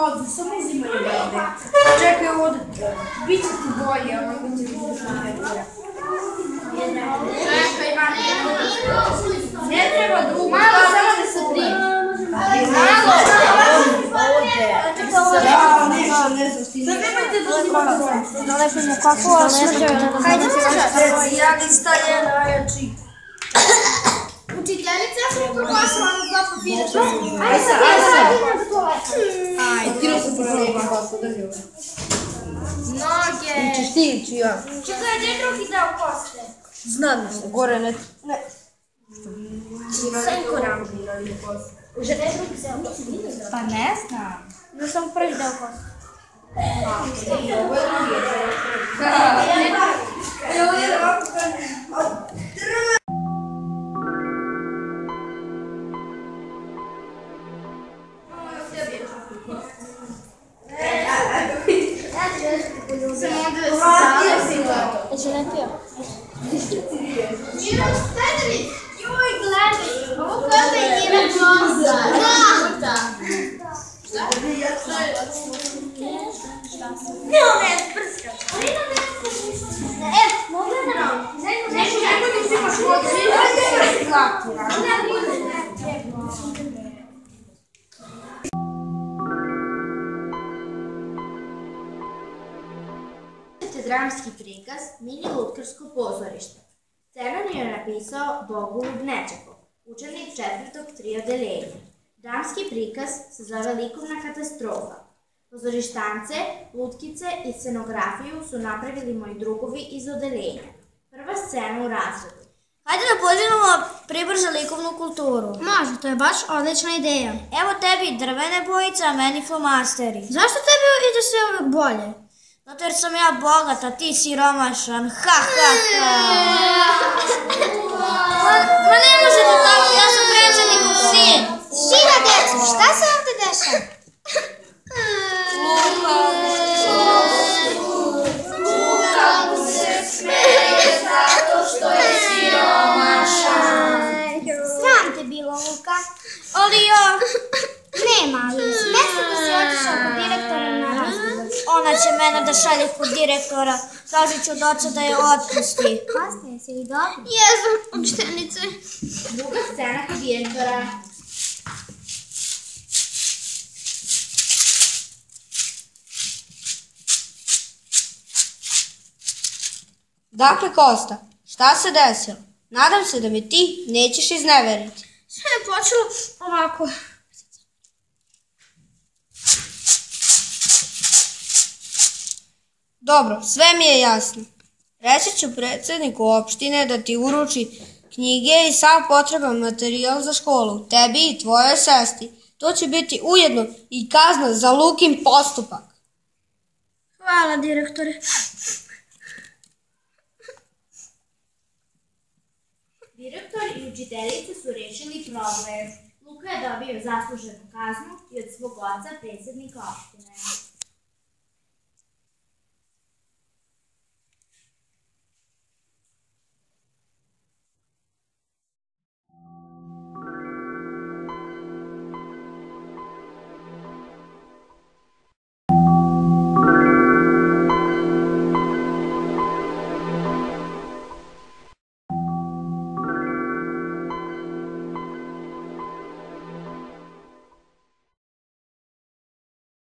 ovdje, samo uzimaju ovdje. Čekaj ovdje, bit će ti bolje, ono bit će ti bolje. Čekaj, ne treba drugo, malo samo da se primi. Malo! Ne znam, ti nemojte da uzimate ovdje. Da lepimo kako, ali hajde ti vaš. Ja li staje najjači. Učiteljica, ja sam proglasila na dva papira. Ajde sad, Ajde, ti sam proglasila kosu, drži ovo. Noge. Ićeš ti, iću ja. Čekaj, gdje je drugi deo koste? Znam se, gore ne. Senkoram. Už je drugi deo koste? Pa ne znam. Da sam prvi deo koste. Jesi ne pio? Njira, stajte mi! Joj, gledaj! Ovo kada je njira koza! Da! Šta? Ne, ona je sprska! Mogu da nam? Neko ti si imaš vodu, ne znam. Dramski prikaz Mini lutkarsko pozorište. Scenarij je napisao Bogoljub Neđakov, učenik 4. tri odeljenja. Dramski prikaz se zove Likovna katastrofa. Pozorištance, lutkice i scenografiju su napravili moji drugovi iz odeljenja. Prva scena u razredu. Hajde da pozivamo Pribor za likovnu kulturu. Može, to je baš odlična ideja. Evo tebi drvene bojice, a meni flomasteri. Zašto tebi ide sve uvijek bolje? Zato jer sam ja bogat, a ti siromašan. Ha, ha, ha. Ma ne možete tako, ja sam predsjednikov sin. Šina, djeco, šta se ovdje dešava? Luka mu se smeje zato što je siromašan. Sram te bilo, Luka. Ali ja... Nema, ali smesta da si otišao kod direktora na razgovor. Ona će mene da šalje kod direktora. Kažu ću od oca da je otpusti. Kasne, jesi li dobro? Jesam, učiteljice. Druga scena kod direktora. Dakle, Kosta, šta se desilo? Nadam se da me ti nećeš izneveriti. Sve je počelo ovako. Dobro, sve mi je jasno. Reći ću predsjedniku opštine da ti uruči knjige i sav potreban materijal za školu, tebi i tvojoj sestri. To će biti ujedno i kazna za Lukin postupak. Hvala, direktore. Direktor i učiteljice su rešili problem. Luka je dobio zasluženu kaznu i od svog oca predsjednika opštine.